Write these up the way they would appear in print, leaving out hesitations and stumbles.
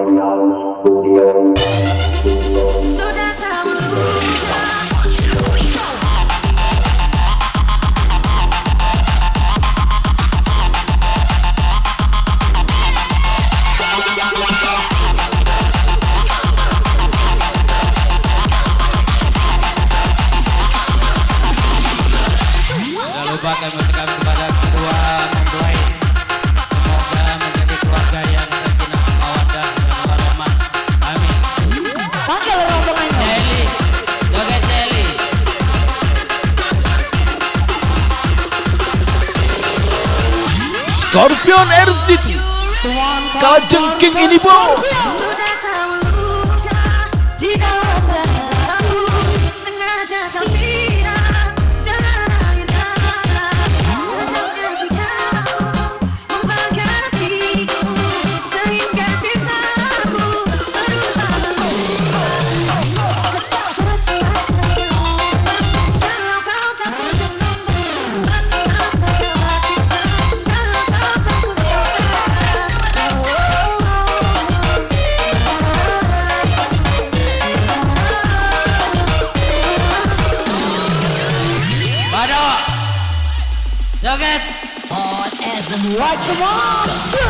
Sudah tahu luka. Jangan lupa kami ucapkan kepada kedua mempelai, semoga menjadi keluarga yang sakinah mawaddah dan warahmah. Amin. Panggil rombongannya. Celi, joget Celi. Scorpion RCT Kalajengking ini bos. Sudah tahu luka di dalam dadaku, sengaja kau siram dengan air garam. Wajahnya si kau membakar hatiku, sehingga cintaku berubah. Kalau kau takut menunggu, bertindak saja cinta. Kalau kau takut Bado, joget. Hot as a monster.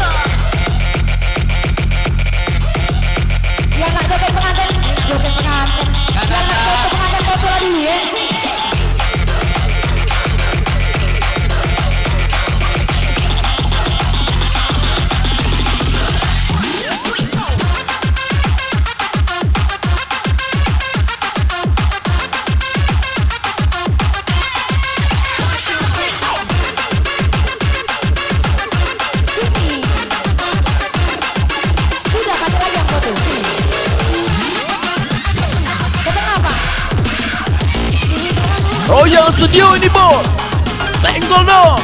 Yang nak joget pengantin, joget pengantin. Yang nak joget pengantin foto lagi ya. Sini. Sudah pakai lagi yang foto. Foto apa? Oh yang studio ini bos. Senggol dong.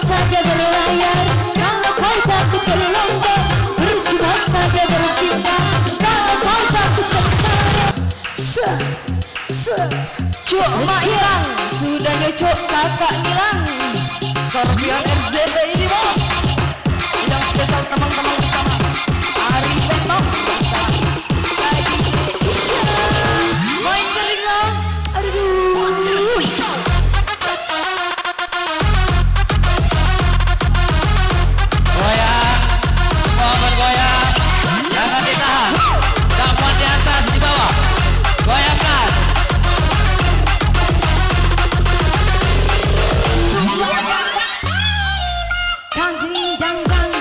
Saja berlayar, kalau kau takut berlomba, bercuma saja bercinta, kalau kau takut sengsara. Cuk mak hilang, sudah nyucuk kakak hilang. Scorpion RZT ini bos. Yang spesial teman-teman bersama Ari Betok bersama lagi main kering lah. Aduh. Goyang, semua bergoyang. Jangan ditahan. Tak muat di atas, di bawah. Goyangkan. Kanji dang dang,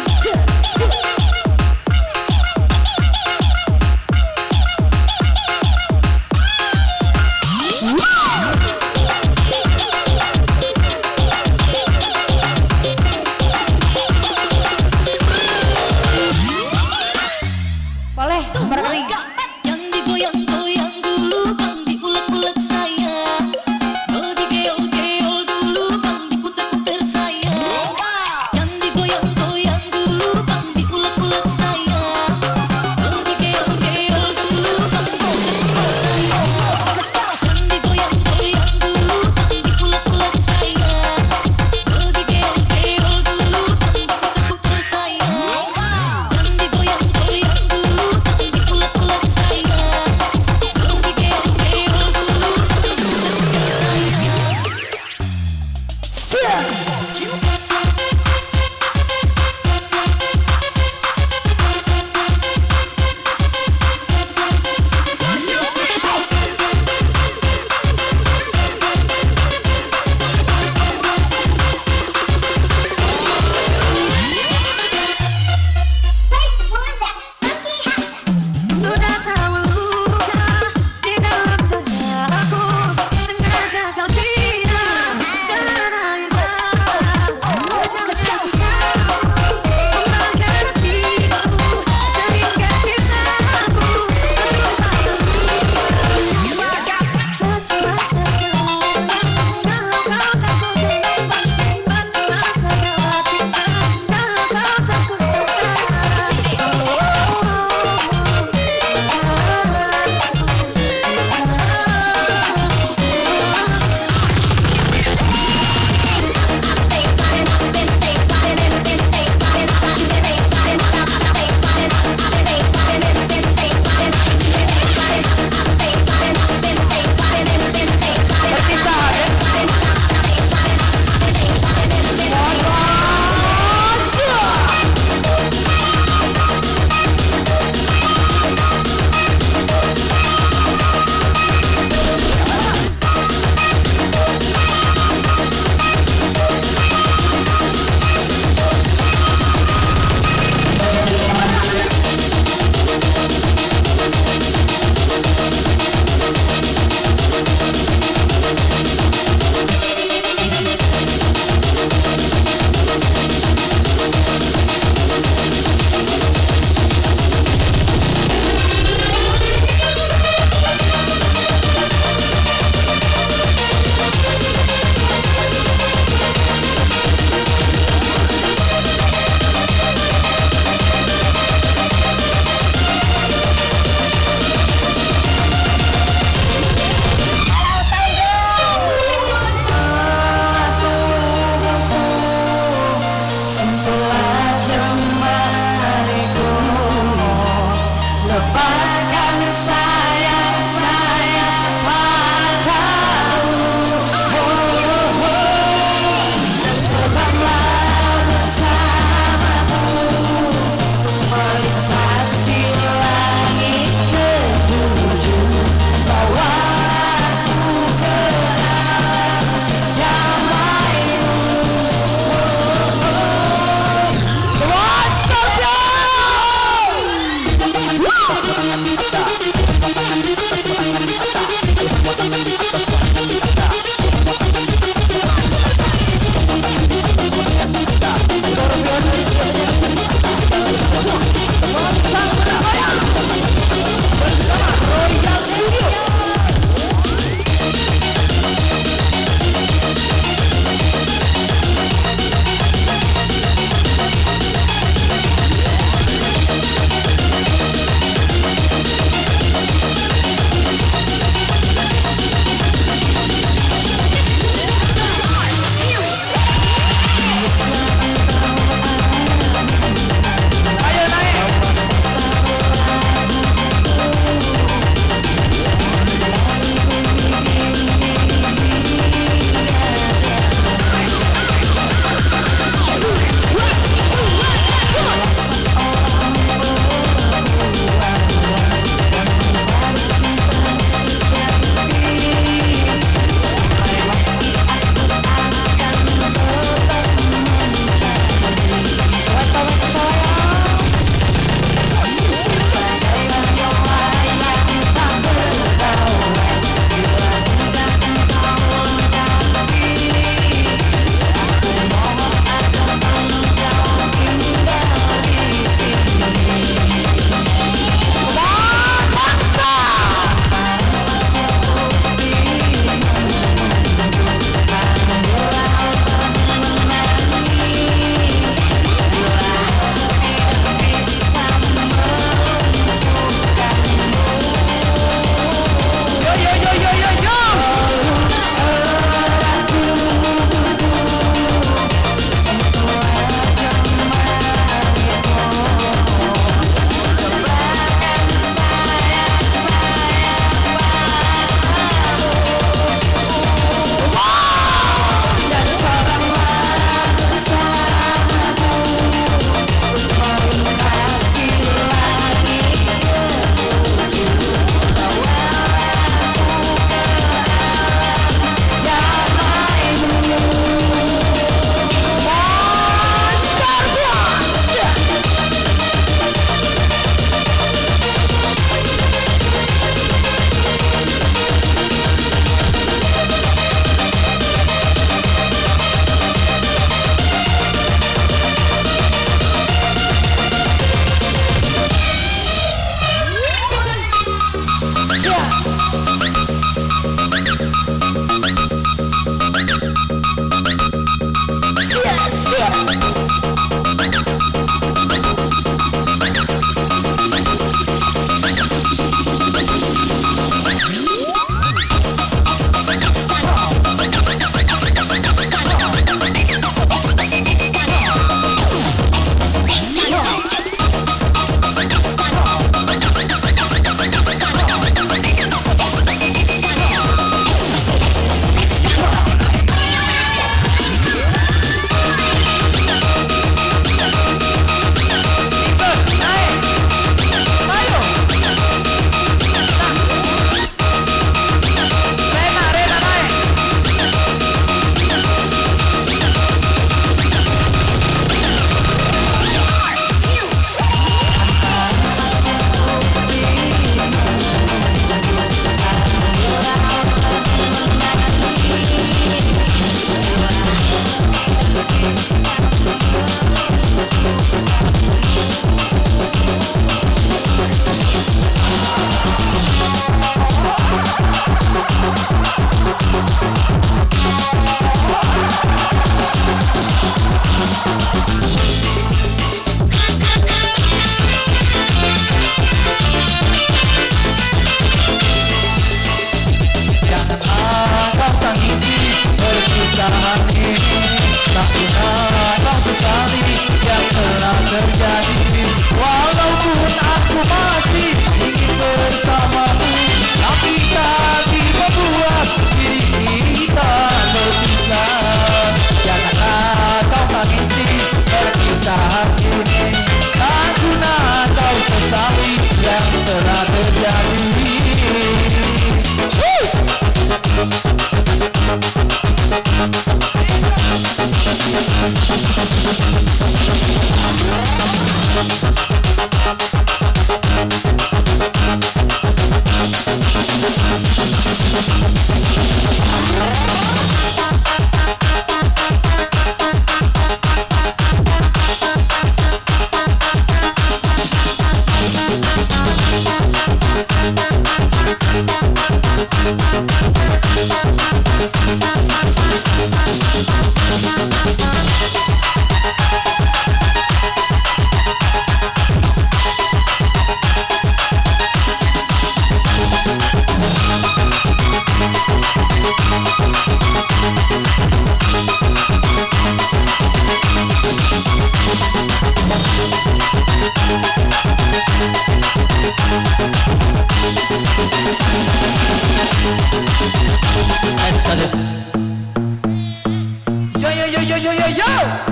Yo yo yo yo yo yo yo.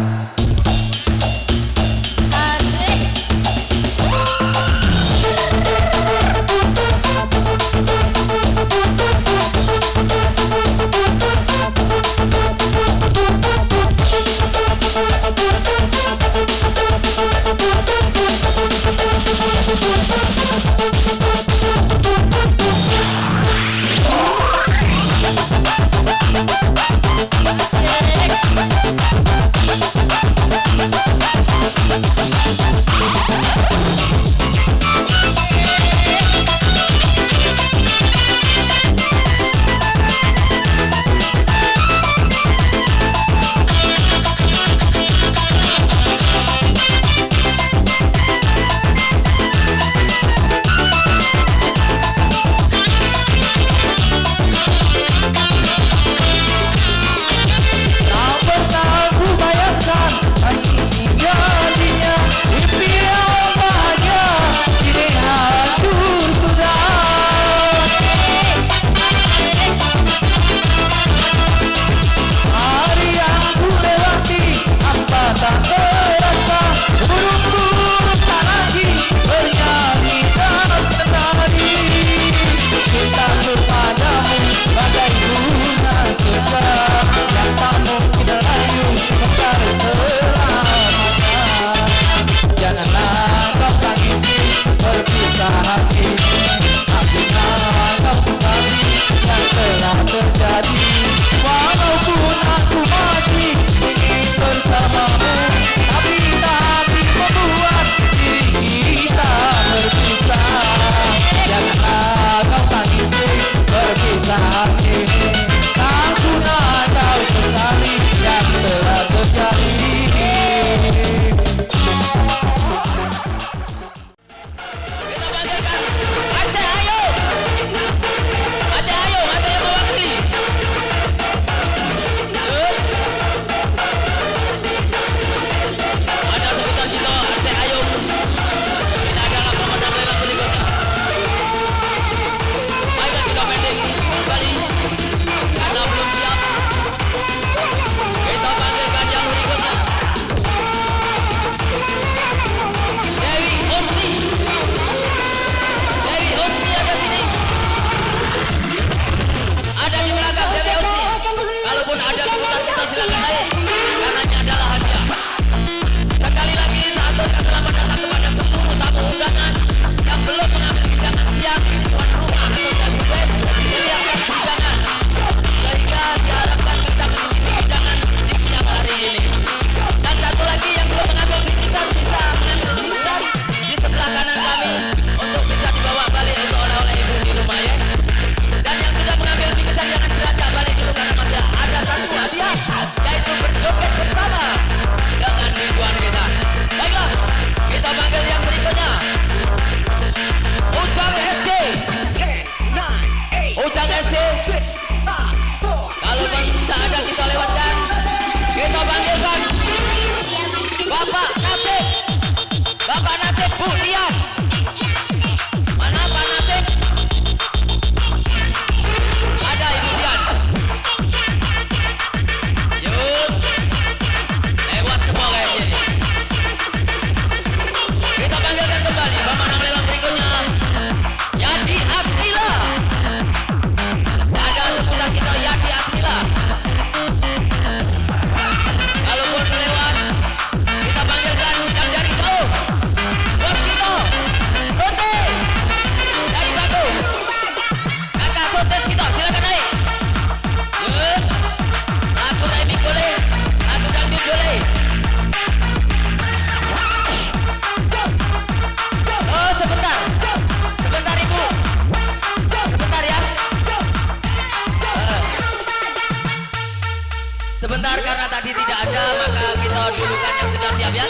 sebentar karena tadi tidak ada, maka kita dulukan yang sudah siap ya.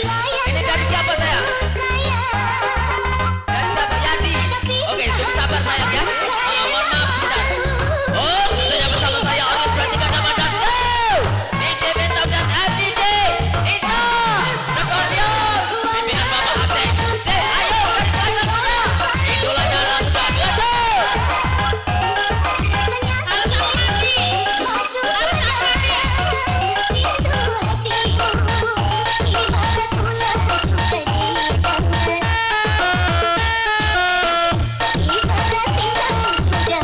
Ini dari siapa saya? Dari siapa? Yadi. Oke, tunggu sabar sayang ya. Mohon maaf sebentar. Oh, sudah bersama saya akan perhatikan nama dan DJ Bentam dan FDJ. Itu Scorpion. Pimpinan Bapak Aceh. Ayo dari belakang muda. Idolanya Rasa. Sudah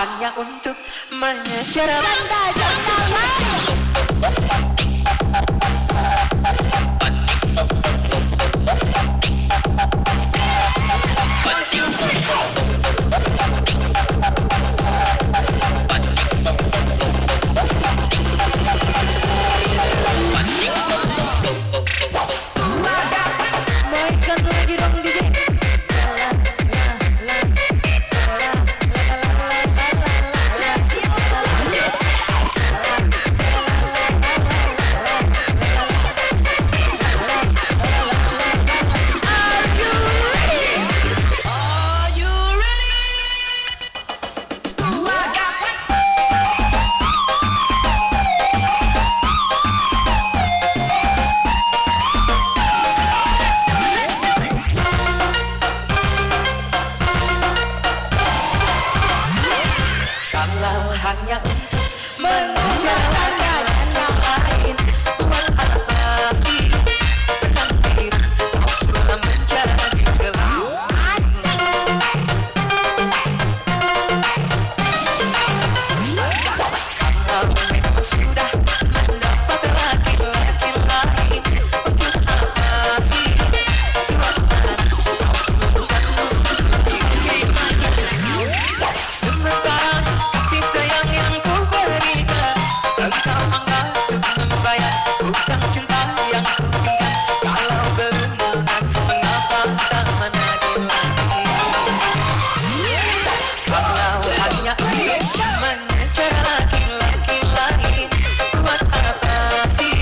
hanya untuk mengejar Mainkan lagi dong DJ. Salah, la, salah, kalau hanya untuk mengejar yang lain. Buat apa sih menanti kau sudah menjadi gelap. Kalau memang sudah mendapat laki-laki lain, untuk apa sih curhat kau sudah sementara kasih sayang yang ku berikan, engkau anggap cukup membayar hutang cinta yang ku pinjam. Kalau belum lunas, mengapa tak menagih lagi? Kalau hanya untuk mengejar laki-laki lain, buat apa sih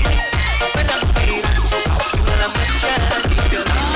menanti kau sudah menjadi gelap.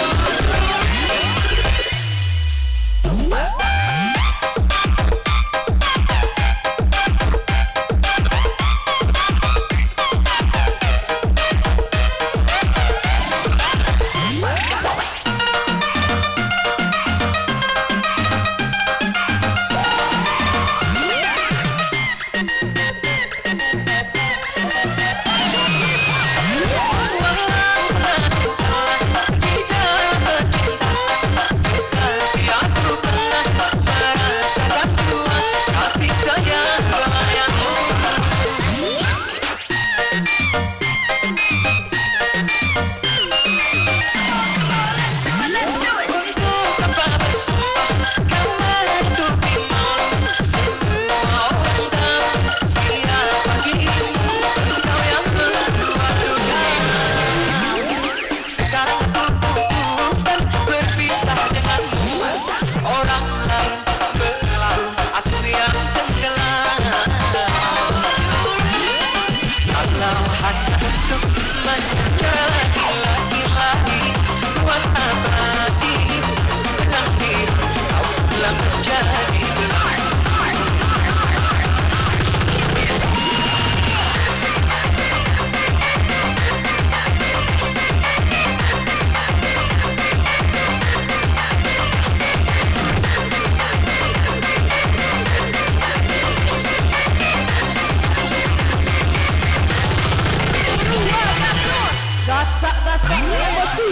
Gasak-gasak emosi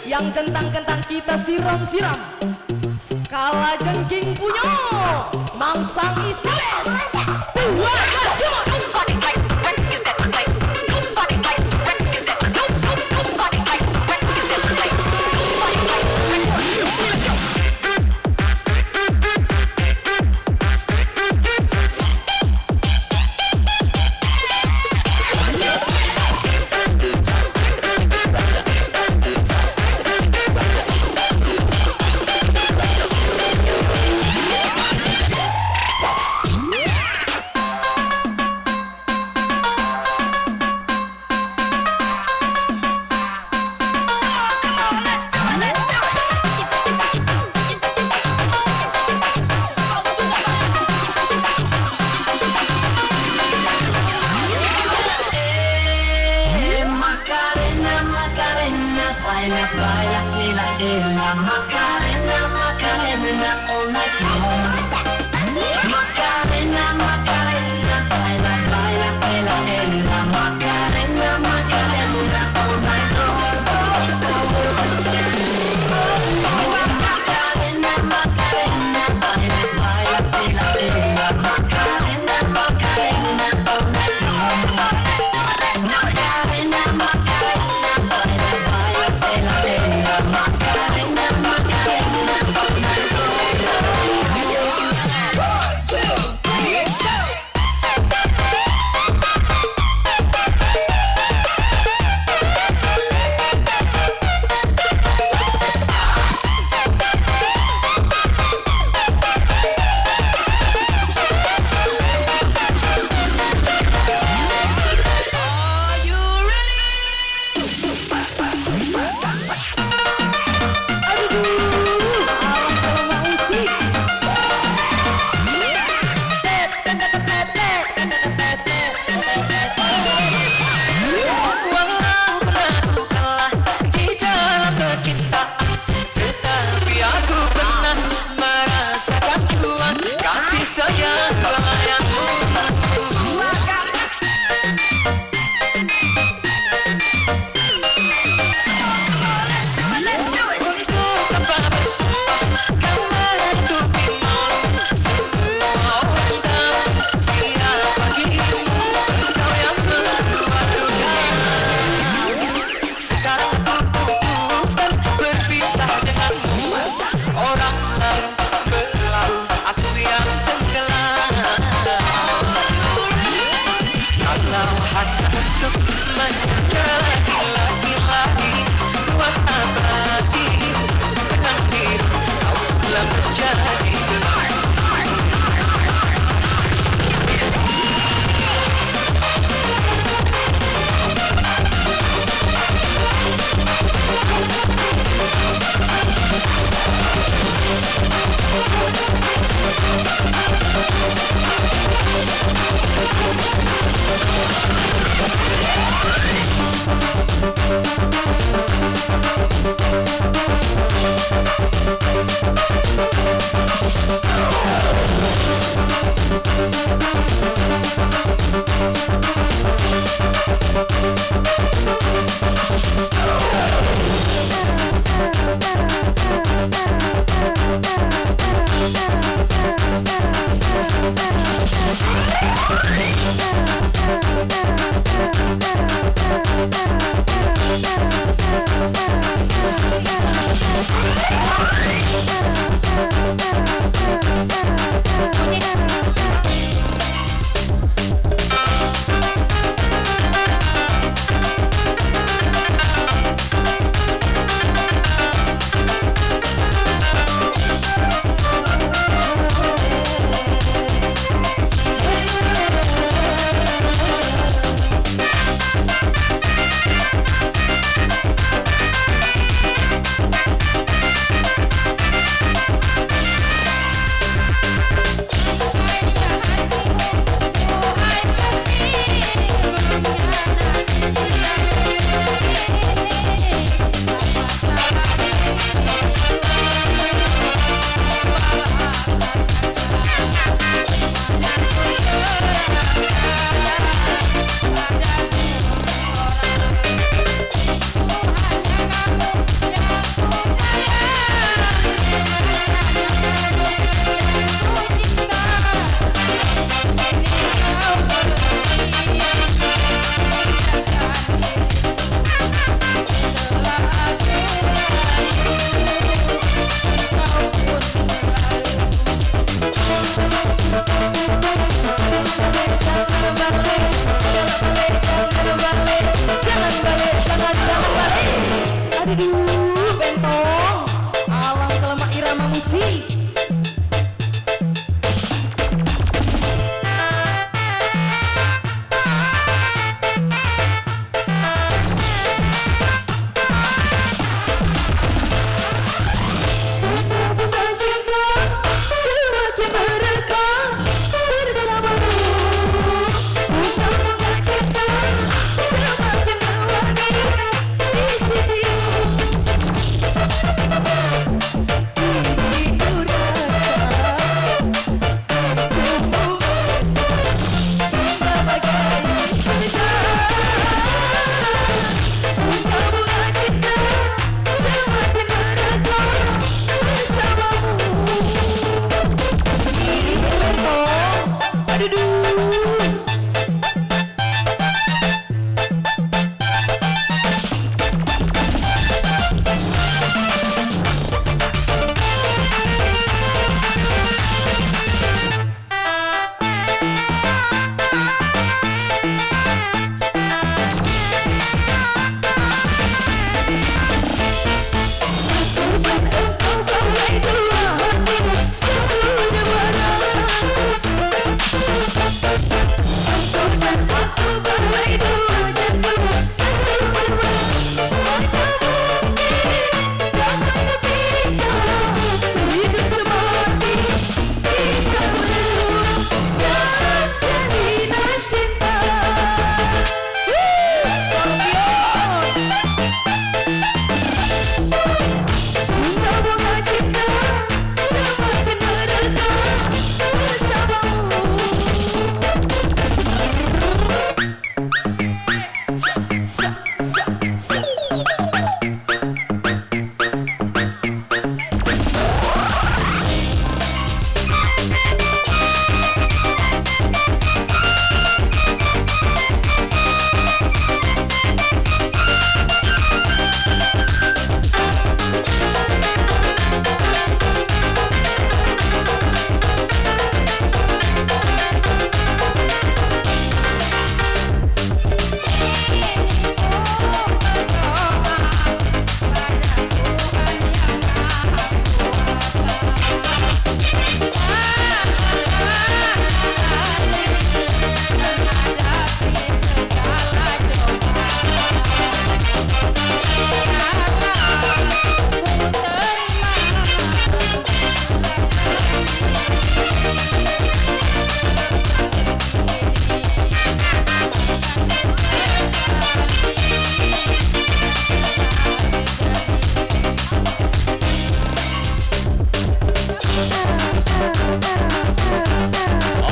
yang kentang-kentang kita siram-siram. Skala jengking punya mangsang istiles. Baila, baila, lila, la Macarena, Macarena, all night long. Macarena, Macarena, baila, baila, lila, la Macarena, Macarena, all night long. Macarena, Macarena, baila, baila, lila, la Macarena. Aduh, bentong. Alang kelemak irama musik. Bunga cinta semakin merekah bersamamu. Bunga cinta semakin mewangi di sisimu. Ini ku rasa cemburu hingga bagai cinta. Bunga cinta semakin merekah bersamamu. Ih, bentong. Aduh. Engkau bagai dua hati satu dewara. Engkau dan aku bagai dua jantung satu jiwa. Tak mungkin dapat terpisah sehidup semati kita berdua dalam jalinan cinta. Bunga cinta semakin merekah bersamamu.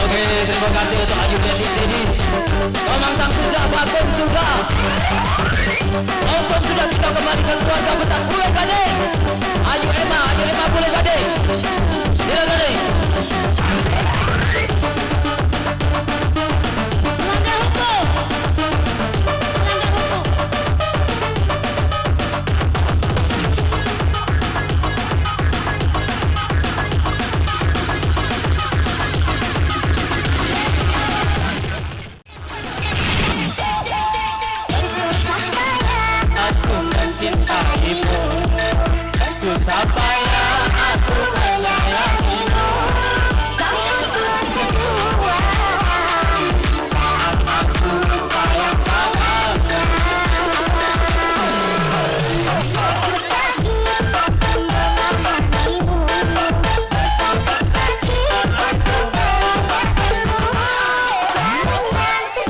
Oke, terima kasih untuk Ayu dan di sini. Komang sang sudah, Bagong sudah. Langsung sudah kita kembali ke keluarga besar Bule Gading. Ayu Emma Bule Gading. Sila Gading. Melanggar hukum. Melanggar hukum. menyayangimu. Kau yang kedua, di saat aku sayang padamu. Sakit aku memahamimu, sakit aku mengatakanmu. Yang terjadi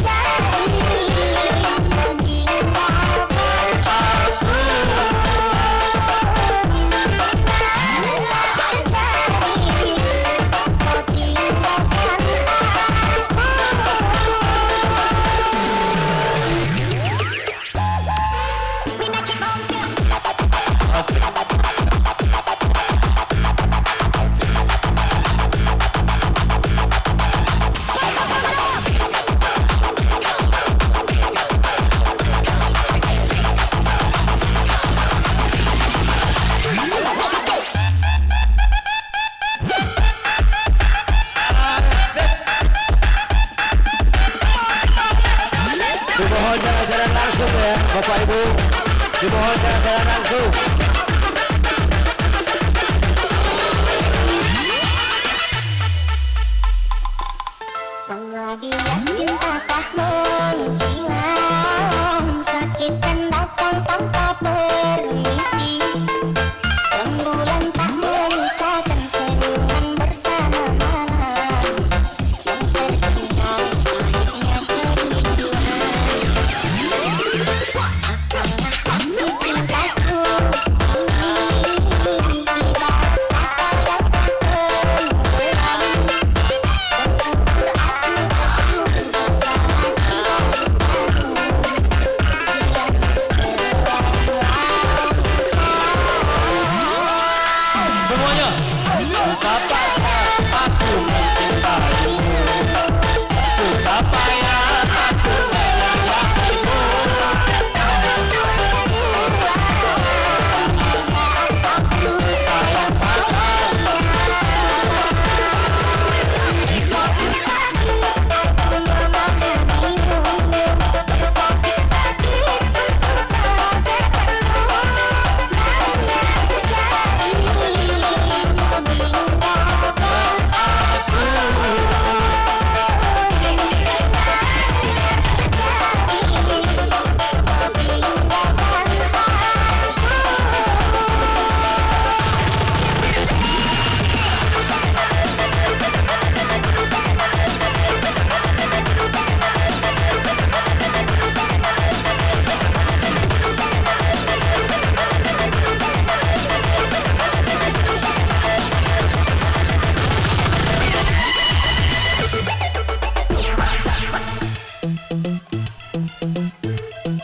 Dimohon jangan jalan langsung ya Bapak Ibu. Dimohon jangan jalan langsung. Bias cinta tak menghilang, sakit kan datang tanpa permisi. Rembulan tak memisahkan senyuman bersama malam. Yang tertinggal akhirnya kerinduan. Hati cintaku ini ibarat kapal yang tak tenggelam. Semuanya. Susah payah aku mencintaimu. Susah payah aku menyayangimu. Sayang padamu.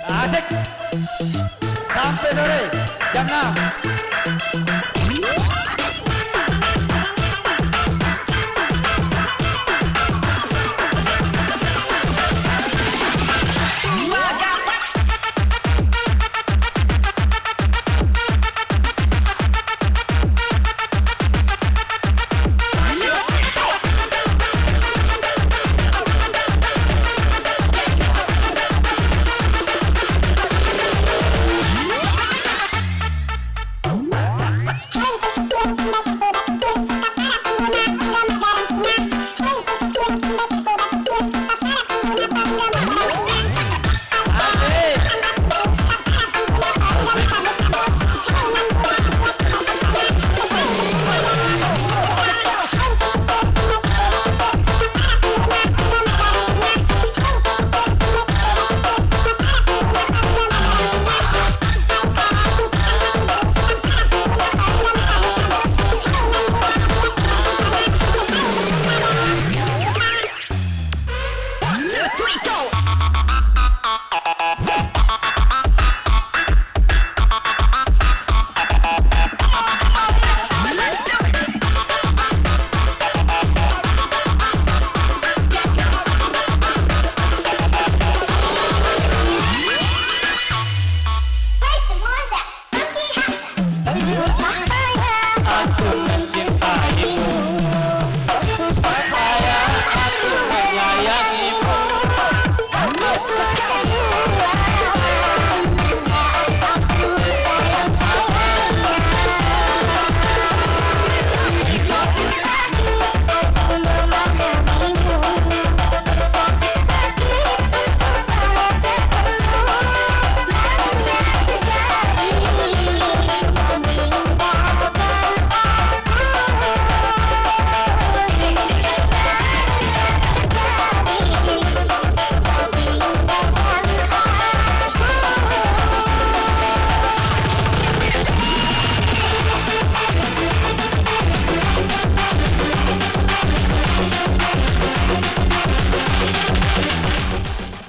Asik. Sampai sore jam 6. Susah payah aku mencintai.